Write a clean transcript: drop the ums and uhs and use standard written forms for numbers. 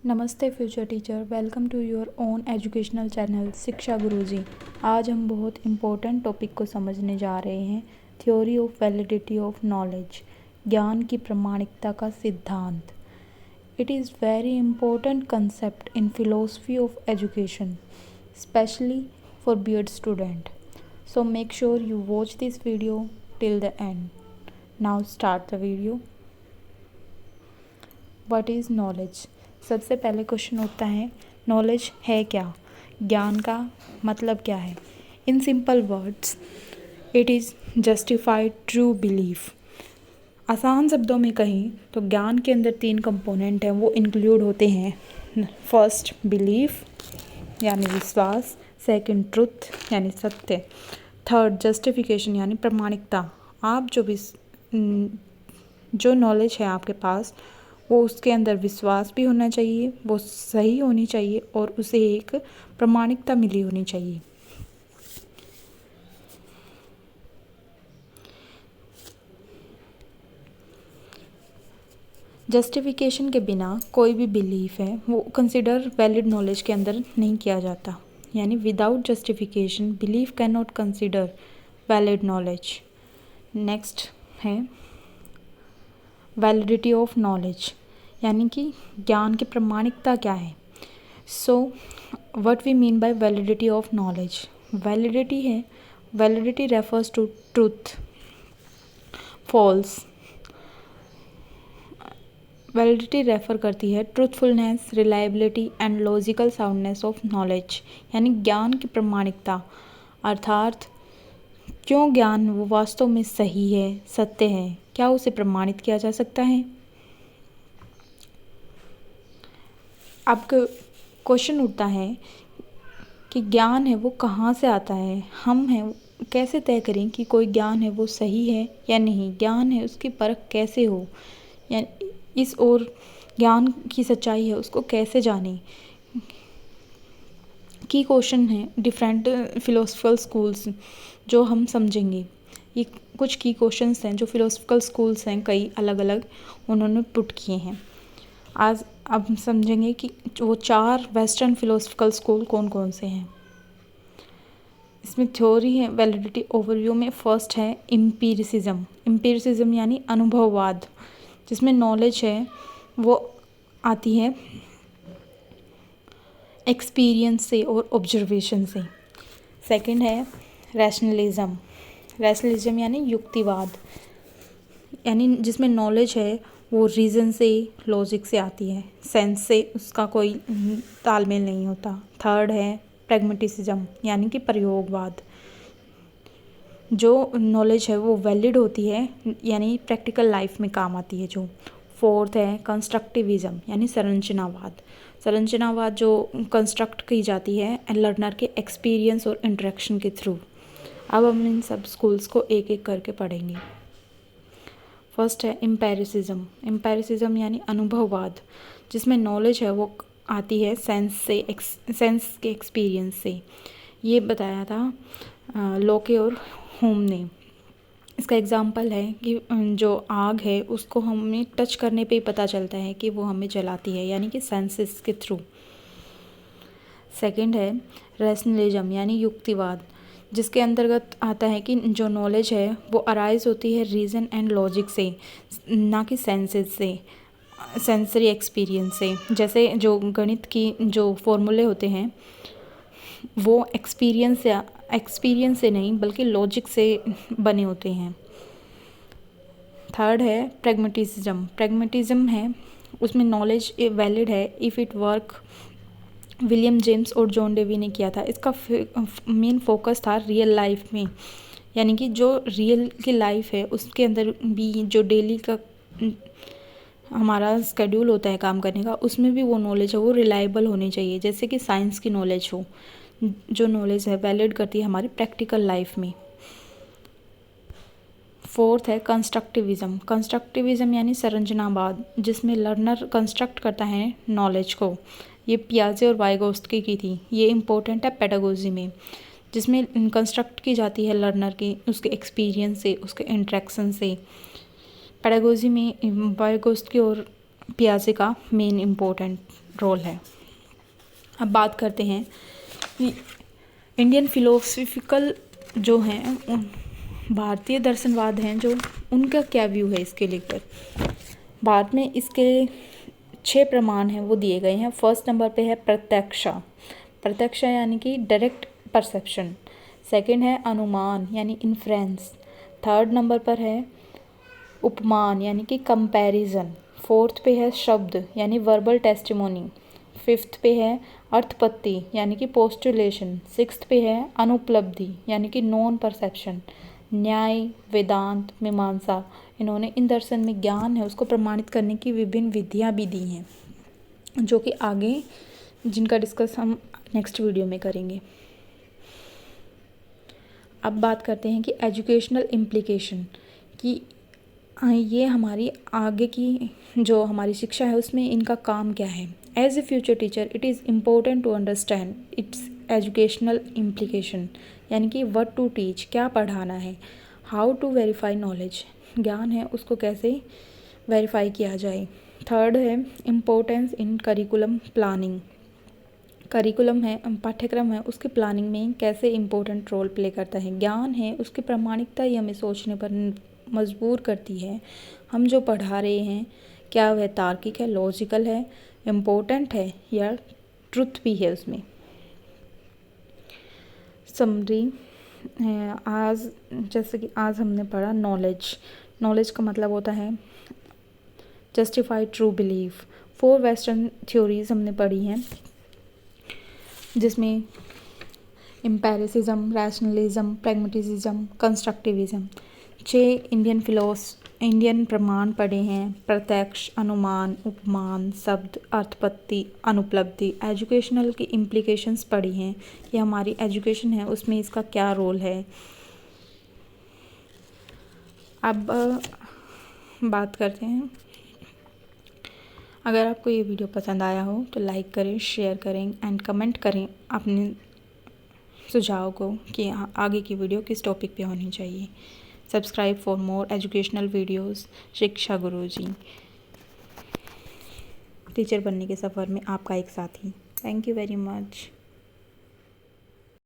नमस्ते future teacher, welcome to your own educational channel Shiksha Guruji. आज हम बहुत इम्पोर्टेंट टॉपिक को समझने जा रहे हैं, theory of validity of knowledge, ज्ञान की प्रामाणिकता का सिद्धांत। It is very important concept in philosophy of education, especially for B Ed student. So make sure you watch this video till the end. Now start the video. What is knowledge? सबसे पहले question उठता है, knowledge है क्या? ज्ञान का मतलब क्या है? In simple words, it is justified true belief. आसान शब्दों में कहें तो ज्ञान के अंदर 3 कंपोनेंट हैं, वो इंक्लूड होते हैं। फर्स्ट बिलीफ यानी विश्वास, सेकंड ट्रुथ यानी सत्य, थर्ड जस्टिफिकेशन यानी प्रामाणिकता। आप जो नॉलेज है आपके पास, वो उसके अंदर विश्वास भी होना चाहिए, वो सही होनी चाहिए और उसे एक प्रामाणिकता मिली होनी चाहिए। जस्टिफिकेशन के बिना कोई भी बिलीफ है वो कंसिडर वैलिड नॉलेज के अंदर नहीं किया जाता, यानी without justification belief can not consider valid knowledge. Next है वैलिडिटी ऑफ नॉलेज, यानी कि ज्ञान की प्रामाणिकता क्या है। So what we mean by validity of knowledge? Validity refers to truth, false. Validity refer करती है truthfulness, reliability and logical soundness of knowledge, यानी ज्ञान की प्रामाणिकता, अर्थात क्यों ज्ञान वो वास्तव में सही है, सत्य है, क्या उसे प्रमाणित किया जा सकता है। अब क्वेश्चन उठता है कि ज्ञान है वो कहाँ से आता है, हम हैं कैसे तय करें कि कोई ज्ञान है वो सही है या नहीं, ज्ञान है उसकी परख कैसे हो, या इस और ज्ञान की सच्चाई है उसको कैसे जाने। की क्वेश्चन है डिफरेंट फिलोसफिकल स्कूल्स जो हम समझेंगे। ये कुछ की क्वेश्चंस हैं जो फिलोसफिकल स्कूल्स हैं, कई अलग अलग उन्होंने पुट किए हैं। आज अब हम समझेंगे कि वो 4 वेस्टर्न फिलोसफिकल स्कूल कौन कौन से हैं। इसमें थ्योरी है वैलिडिटी ओवरव्यू में फर्स्ट है एम्पिरिसिज्म यानी अनुभववाद, जिसमें नॉलेज है वो आती है एक्सपीरियंस से और ऑब्जर्वेशन से। सेकंड है रैशनलिज्म यानी युक्तिवाद, यानी जिसमें नॉलेज है वो रीज़न से, लॉजिक से आती है, सेंस से उसका कोई तालमेल नहीं होता। थर्ड है प्रैग्मेटिसिज्म यानी कि प्रयोगवाद, जो नॉलेज है वो वैलिड होती है यानी प्रैक्टिकल लाइफ में काम आती है जो। फोर्थ है कंस्ट्रक्टिविज्म यानी संरचनावाद जो कंस्ट्रक्ट की जाती है लर्नर के एक्सपीरियंस और इंटरेक्शन के थ्रू। अब हम इन सब स्कूल्स को एक एक करके पढ़ेंगे। फर्स्ट है एम्पेरिसिज्म यानी अनुभववाद, जिसमें नॉलेज है वो आती है सेंस के एक्सपीरियंस से। ये बताया था लोके और होम ने। इसका एग्जाम्पल है कि जो आग है उसको हमें टच करने पे ही पता चलता है कि वो हमें जलाती है, यानी कि सेंसेस के थ्रू। सेकंड है रैशनलिज्म यानी युक्तिवाद, जिसके अंतर्गत आता है कि जो नॉलेज है वो अराइज होती है रीज़न एंड लॉजिक से, ना कि सेंसेस से, सेंसरी एक्सपीरियंस से। जैसे जो गणित की जो फॉर्मूले होते हैं वो एक्सपीरियंस से नहीं बल्कि लॉजिक से बने होते हैं। थर्ड है प्रैग्मेटिज्म है, उसमें नॉलेज वैलिड है if it work William James और जॉन डेवी ने किया था। इसका मेन फोकस था रियल लाइफ में, यानी कि जो रियल की लाइफ है उसके अंदर भी जो डेली का हमारा स्केड्यूल होता है काम करने का, उसमें भी वो नॉलेज है वो रिलायबल होनी चाहिए, जैसे कि साइंस की नॉलेज हो। जो नॉलेज है वैलिड करती है हमारी प्रैक्टिकल लाइफ में। फोर्थ है कंस्ट्रक्टिविज्म यानी संरचनावाद, जिसमें लर्नर कंस्ट्रक्ट करता है नॉलेज को। ये पियाजे और वाइगोत्स्की की थी। ये इम्पोर्टेंट है पेडागोजी में, जिसमें कंस्ट्रक्ट की जाती है लर्नर की उसके एक्सपीरियंस से, उसके इंट्रैक्शन से। पेडागोजी में वाइगोत्स्की और पियाजे का मेन इम्पोर्टेंट रोल है। अब बात करते हैं कि इंडियन फिलोसफिकल जो हैं, भारतीय दर्शनवाद हैं जो, उनका क्या व्यू है इसके लेकर। भारत में इसके 6 प्रमाण हैं वो दिए गए हैं। फर्स्ट नंबर पे है प्रत्यक्षा यानी कि डायरेक्ट परसेप्शन। सेकंड है अनुमान यानी इन्फ्रेंस। थर्ड नंबर पर है उपमान यानी कि कंपैरिजन। फोर्थ पे है शब्द यानी वर्बल टेस्टिमोनी। फिफ्थ पे है अर्थपत्ति यानी कि पोस्टुलेशन। सिक्स्थ पे है अनुपलब्धि यानी कि नॉन परसेप्शन। न्याय, वेदांत, मीमांसा, इन्होंने इन दर्शन में ज्ञान है उसको प्रमाणित करने की विभिन्न विधियां भी दी हैं, जो कि आगे जिनका डिस्कस हम नेक्स्ट वीडियो में करेंगे। अब बात करते हैं कि एजुकेशनल इम्प्लीकेशन, कि ये हमारी आगे की जो हमारी शिक्षा है उसमें इनका काम क्या है। As a future teacher it is important to understand its educational implication, यानी कि व्हाट टू टीच, क्या पढ़ाना है। हाउ टू वेरीफाई नॉलेज, ज्ञान है उसको कैसे वेरीफाई किया जाए। थर्ड है importance in curriculum planning, curriculum है पाठ्यक्रम है उसके प्लानिंग में कैसे इम्पोर्टेंट रोल प्ले करता है। ज्ञान है उसकी प्रामाणिकता ही हमें सोचने पर मजबूर करती है, हम जो पढ़ा रहे हैं क्या वह तार्किक है, लॉजिकल है, इम्पोर्टेंट है या ट्रुथ भी है उसमें। समरी आज जैसे कि आज हमने पढ़ा नॉलेज का मतलब होता है justified true belief. 4 western theories हमने पढ़ी हैं जिसमें एम्पिरिसिज्म, रैशनलिज्म, प्रैग्मेटिसिज्म, कंस्ट्रक्टिविज्म। 6 इंडियन प्रमाण पढ़े हैं, प्रत्यक्ष, अनुमान, उपमान, शब्द, अर्थपत्ति, अनुपलब्धि। एजुकेशनल की इम्प्लीकेशंस पढ़ी हैं कि हमारी एजुकेशन है उसमें इसका क्या रोल है। अब बात करते हैं, अगर आपको ये वीडियो पसंद आया हो तो लाइक करें, शेयर करें एंड कमेंट करें अपने सुझाव को कि आगे की वीडियो किस टॉपिक पे होनी चाहिए। Subscribe for more educational videos. शिक्षा गुरुजी, टीचर बनने के सफ़र में आपका एक साथी। Thank you very much.